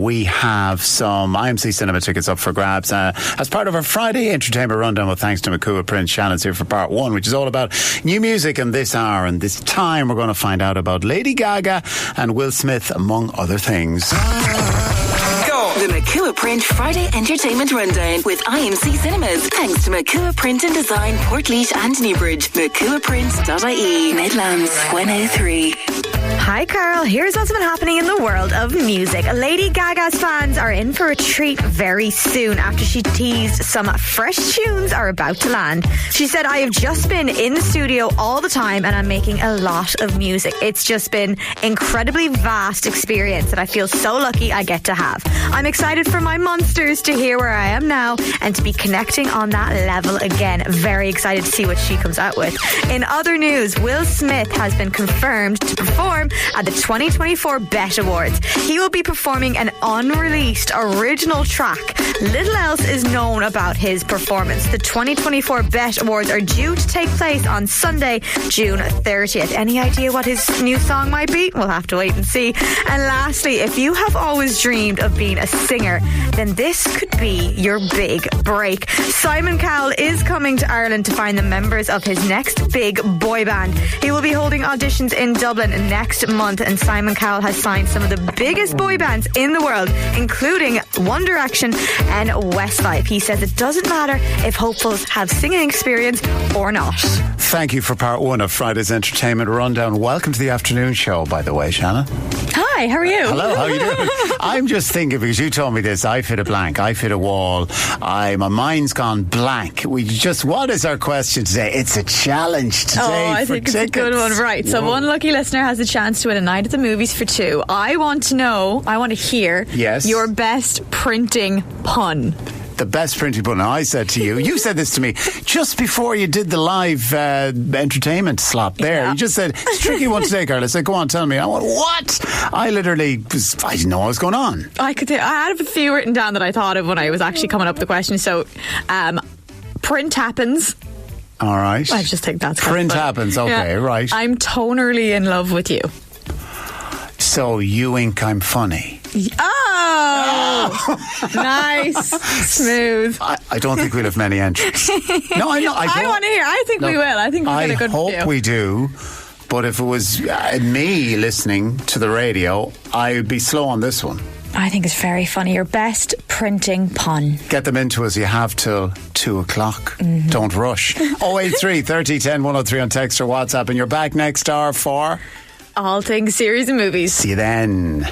We have some IMC Cinema tickets up for grabs as part of our Friday Entertainment Rundown with thanks to Mochua Prince. Shannon's here for part one, which is all about new music. And this hour and this time we're going to find out about Lady Gaga and Will Smith, among other things. The Mochua Print Friday Entertainment Rundown with IMC Cinemas. Thanks to Mochua Print and Design, Portlaoise and Newbridge. MochuaPrint.ie. Midlands 103. Hi Carl, here's what's been happening in the world of music. Lady Gaga's fans are in for a treat very soon after she teased some fresh tunes are about to land. She said, I have just been in the studio all the time and I'm making a lot of music. It's just been incredibly vast experience that I feel so lucky I get to have. I'm excited for my monsters to hear where I am now and to be connecting on that level again. Very excited to see what she comes out with. In other news, Will Smith has been confirmed to perform at the 2024 BET Awards. He will be performing an unreleased original track. Little else is known about his performance. The 2024 BET Awards are due to take place on Sunday, June 30th. Any idea what his new song might be? We'll have to wait and see. And lastly, if you have always dreamed of being a singer, then this could be your big break. Simon Cowell is coming to Ireland to find the members of his next big boy band. He will be holding auditions in Dublin next month, and Simon Cowell has signed some of the biggest boy bands in the world, including One Direction and Westlife. He says it doesn't matter if hopefuls have singing experience or not. Thank you for part one of Friday's Entertainment Rundown. Welcome to the afternoon show, by the way, Shannon. Hi, how are you? Hello, how are you doing? I'm just thinking, because you told me this, I've hit a blank, I've hit a wall, my mind's gone blank. What is our question today? It's a challenge today. Oh, I think it's a good one. Right, so one lucky listener has a chance to win a night at the movies for two. I want to hear your best printing pun. The best printing pun. I said to you, you said this to me just before you did the live entertainment slot there. Yeah. You just said, it's a tricky one today, Carl. I said, go on, tell me. I went, what? I didn't know what was going on. I had a few written down that I thought of when I was actually coming up with the question. So, print happens. All right. I just think that's print happens. Okay, right. I'm tonally in love with you. So you think I'm funny? Oh! Nice. Smooth. I don't think we'll have many entries. No, I know. I want to hear. I think we will. I think we'll get a good I hope we do. But if it was me listening to the radio, I would be slow on this one. I think it's very funny. Your best printing pun. Get them into us. You have till 2:00. Mm-hmm. Don't rush. 083 30 10 103 on text or WhatsApp. And you're back next hour for all things series and movies. See you then.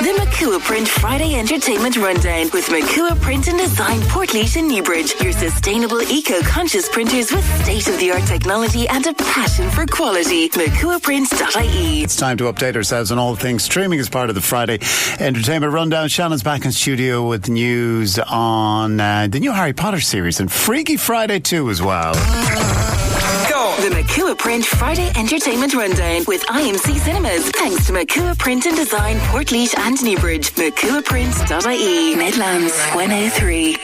The Mochua Print Friday Entertainment Rundown with Mochua Print and Design, Portlaoise and Newbridge. Your sustainable, eco-conscious printers with state-of-the-art technology and a passion for quality. MochuaPrint.ie. It's time to update ourselves on all things streaming as part of the Friday Entertainment Rundown. Shannon's back in studio with news on the new Harry Potter series and Freaky Friday 2 as well. The Mochua Print Friday Entertainment Rundown with IMC Cinemas. Thanks to Mochua Print and Design, Portlaoise and Newbridge. MochuaPrint.ie. Midlands 103.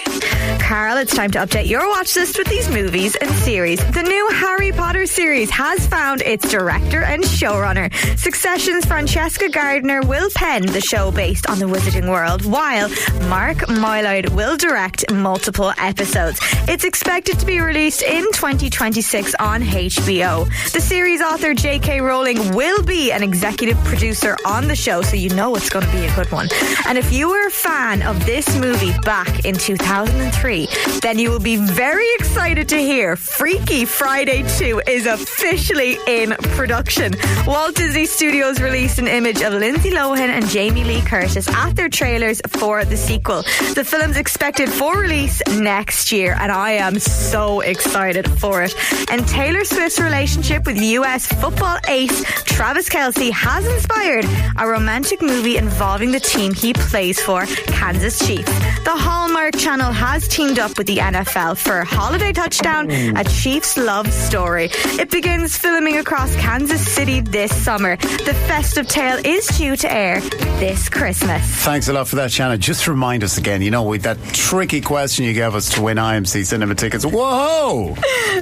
Carl, it's time to update your watch list with these movies and series. The new Harry Potter series has found its director and showrunner. Succession's Francesca Gardner will pen the show based on the Wizarding World, while Mark Mylod will direct multiple episodes. It's expected to be released in 2026 on HBO. The series author J.K. Rowling will be an executive producer on the show, so you know it's going to be a good one. And if you were a fan of this movie back in 2003, then you will be very excited to hear Freaky Friday 2 is officially in production. Walt Disney Studios released an image of Lindsay Lohan and Jamie Lee Curtis at their trailers for the sequel. The film's expected for release next year, and I am so excited for it. And Taylor Swift's relationship with US football ace Travis Kelce has inspired a romantic movie involving the team he plays for, Kansas Chiefs. The Hallmark Channel has teamed up with the NFL for Holiday Touchdown, a Chiefs love story. It begins filming across Kansas City this summer. The festive tale is due to air this Christmas. Thanks a lot for that, Shannon. Just remind us again, with that tricky question you gave us to win IMC Cinema tickets. Whoa!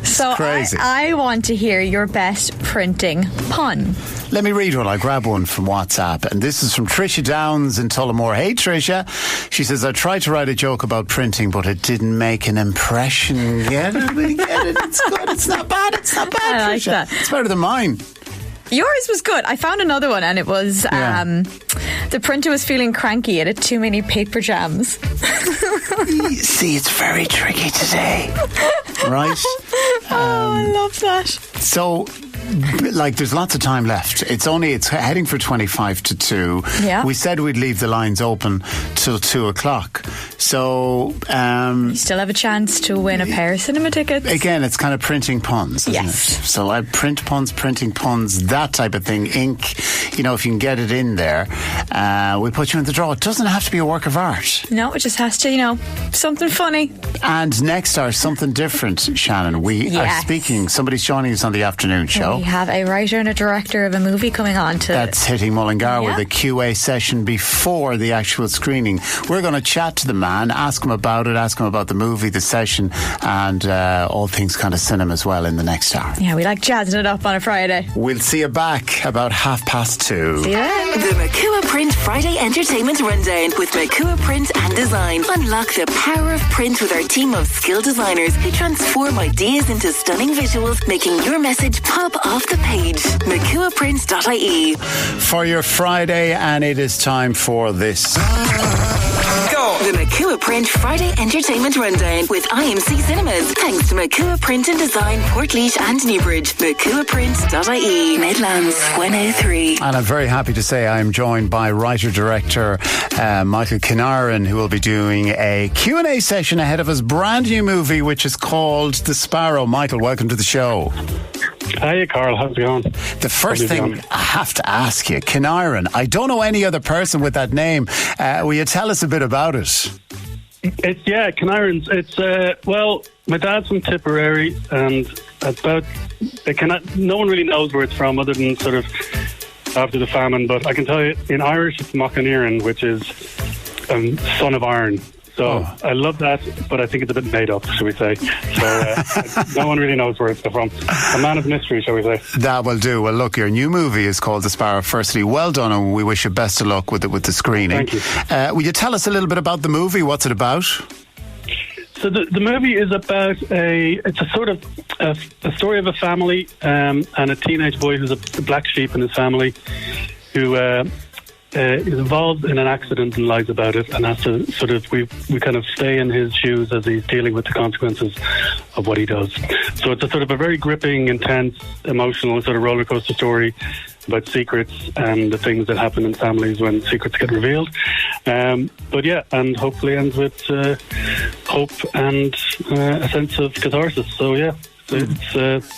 So crazy. I want to hear your best printing pun. Let me read one. I grab one from WhatsApp, and this is from Trisha Downs in Tullamore. Hey, Trisha. She says, I tried to write a joke about printing, but it didn't make an impression. Get it? We get it. It's good. It's not bad. It's not bad, I like Trisha. that. It's better than mine. Yours was good. I found another one, and it was the printer was feeling cranky. It had too many paper jams. See, it's very tricky today. Right? I love that. So, like, there's lots of time left. It's heading for 25 to 2. Yeah. We said we'd leave the lines open till 2 o'clock. So, You still have a chance to win a pair of cinema tickets. again, it's kind of printing puns, isn't Yes. it? So I print puns, printing puns, that type of thing. Ink, if you can get it in there, we'll put you in the draw. It doesn't have to be a work of art. No, it just has to, something funny. And next hour, something different, Shannon. We are Yes. speaking. Somebody's joining us on the afternoon show. We have a writer and a director of a movie coming on to... That's hitting Mullingar Yeah. with a QA session before the actual screening. We're going to chat to the man, ask him about it, ask him about the movie, the session, and all things kind of cinema as well in the next hour. Yeah, we like jazzing it up on a Friday. We'll see you back about 2:30. See you then. The Mochua Print Friday Entertainment Rundown with Mochua Print and Design. Unlock the power of print with our team of skilled designers who transform ideas into stunning visuals, making your message pop off the page. MochuaPrint.ie. For your Friday, and it is time for this. Go! The Mochua Print Friday Entertainment Rundown with IMC Cinemas. Thanks to Mochua Print and Design, Portlaoise and Newbridge. MochuaPrint.ie. Midlands 103. And I'm very happy to say I'm joined by writer-director Michael Kinaran, who will be doing a Q&A session ahead of his brand new movie, which is called The Sparrow. Michael, welcome to the show. Hiya, Carl. How's it going? The first thing I have to ask you, Kinaran, I don't know any other person with that name. Will you tell us a bit about it? Canairns. It's my dad's from Tipperary, and no one really knows where it's from, other than sort of after the famine. But I can tell you, in Irish, it's Mochaniran, which is son of iron. So I love that, but I think it's a bit made up, shall we say. So no one really knows where it's from. A man of mystery, shall we say. That will do. Well, look, your new movie is called The Sparrow. Firstly, well done, and we wish you best of luck with the screening. Thank you. Will you tell us a little bit about the movie? What's it about? So the movie is about it's a sort of a story of a family and a teenage boy who's a black sheep in his family who is involved in an accident and lies about it, and has to sort of we kind of stay in his shoes as he's dealing with the consequences of what he does. So it's a sort of a very gripping, intense, emotional sort of roller coaster story about secrets and the things that happen in families when secrets get revealed. But yeah, and hopefully ends with hope and a sense of catharsis. So yeah, it's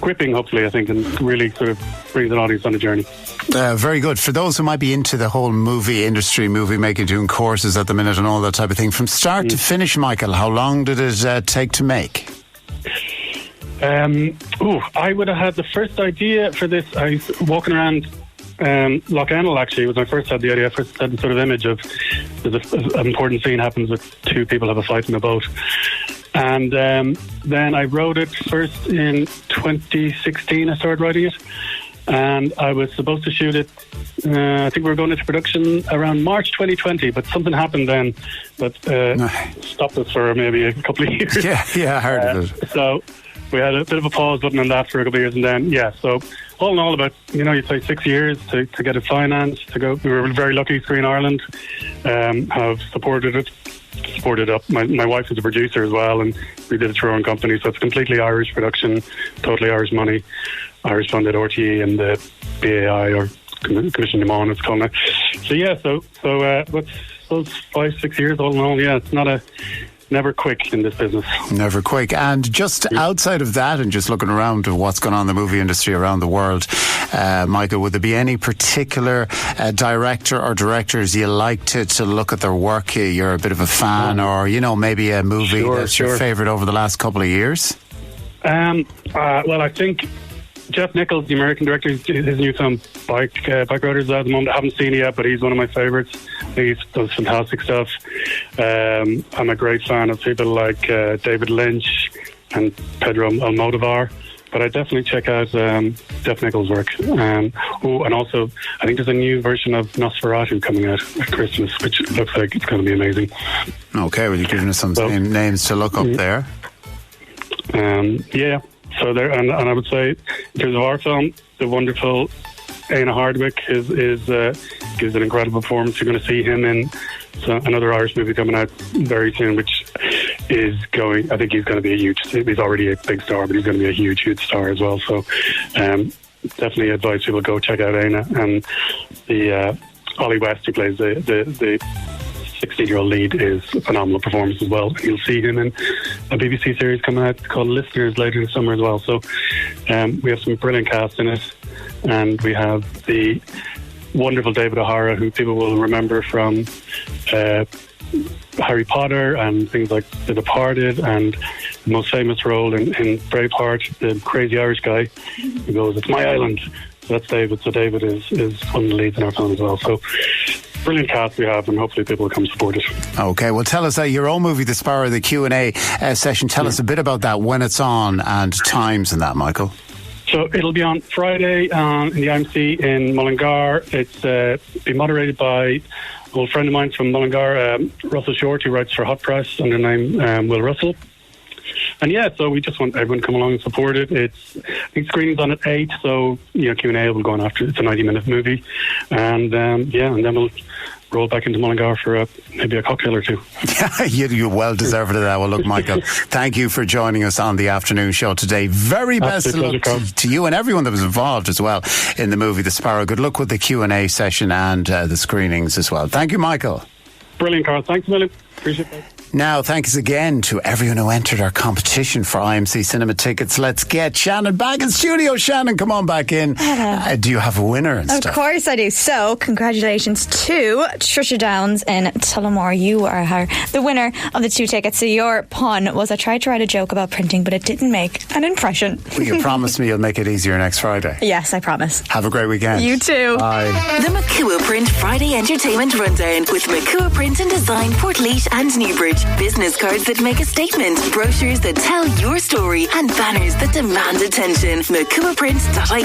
gripping, hopefully, I think, and really sort of brings an audience on a journey. Very good. For those who might be into the whole movie industry, movie making, doing courses at the minute and all that type of thing, from start to finish, Michael, how long did it take to make? I would have had the first idea for this. I was walking around Lough actually, was when I first had the idea. I first had the sort of image of an important scene happens with two people have a fight in a boat. And then I wrote it first in 2016. I started writing it. And I was supposed to shoot it, I think we were going into production around March 2020, but something happened then that stopped us for maybe a couple of years. Yeah, I heard of it. So we had a bit of a pause button on that for a couple of years, and then, so all in all about, you'd say 6 years to get it financed, to go. We were very lucky, Screen Ireland have supported it. Supported up. My wife is a producer as well, and we did it through our own company, so it's completely Irish production, totally Irish money, Irish funded RTE and the BAI, or Commission de Mon, it's called now. So what's those 5-6 years all in all? Yeah, it's never quick in this business. Never quick. And just outside of that, and just looking around at what's going on in the movie industry around the world, Michael, would there be any particular director or directors you like to look at their work? You're a bit of a fan, or maybe a movie that's your favourite over the last couple of years? Well, I think Jeff Nichols, the American director, his new film Bike Riders at the moment, I haven't seen it yet, but he's one of my favourites. He does fantastic stuff. I'm a great fan of people like David Lynch and Pedro Almodovar, But I definitely check out Jeff Nichols' work. And also, I think there's a new version of Nosferatu coming out at Christmas, which looks like it's going to be amazing. Okay, well, you're giving us some names to look up there. Yeah. So there, and I would say, in terms of our film, the wonderful Éanna Hardwicke gives an incredible performance. You're going to see him in another Irish movie coming out very soon, which is going. I think he's going to be a huge. He's already a big star, but he's going to be a huge star as well. So, definitely advise people go check out Éanna and the Ollie West, who plays the 16-year-old lead, is a phenomenal performance as well. You'll see him in a BBC series coming out called Listeners later in the summer as well. So we have some brilliant cast in it, and we have the wonderful David O'Hara, who people will remember from Harry Potter and things like The Departed, and the most famous role in Braveheart, the crazy Irish guy who goes, "It's my island." So that's David. So David is one of the leads in our film as well. So brilliant cast we have, and hopefully people will come support it. Okay, well, tell us your own movie, The Sparrow, the Q&A session. Tell us a bit about that, when it's on, and times and that, Michael. So it'll be on Friday in the IMC in Mullingar. It's being moderated by an old friend of mine from Mullingar, Russell Short, who writes for Hot Press under the name Will Russell. And yeah, so we just want everyone to come along and support it. I think screening's on at 8, so Q&A will go on after. It's a 90-minute movie, and and then we'll roll back into Mullingar for maybe a cocktail or two. Yeah, you well deserved of that. Well, look, Michael, thank you for joining us on the afternoon show today. Very best of luck to you and everyone that was involved as well in the movie The Sparrow. Good luck with the Q&A session and the screenings as well. Thank you, Michael. Brilliant, Carl. Thanks a million. Appreciate that. Now, thanks again to everyone who entered our competition for IMC Cinema tickets. Let's get Shannon back in studio. Shannon, come on back in. Do you have a winner and stuff? Of course I do. So, congratulations to Trisha Downs in Tullamore. You are the winner of the 2 tickets. So your pun was, I tried to write a joke about printing, but it didn't make an impression. Well, you promised me you'll make it easier next Friday. Yes, I promise. Have a great weekend. You too. Bye. The Mochua Print Friday Entertainment Rundown with Mochua Print and Design, Portlaoise and Newbridge. Business cards that make a statement, brochures that tell your story, and banners that demand attention. MochuaPrint.ie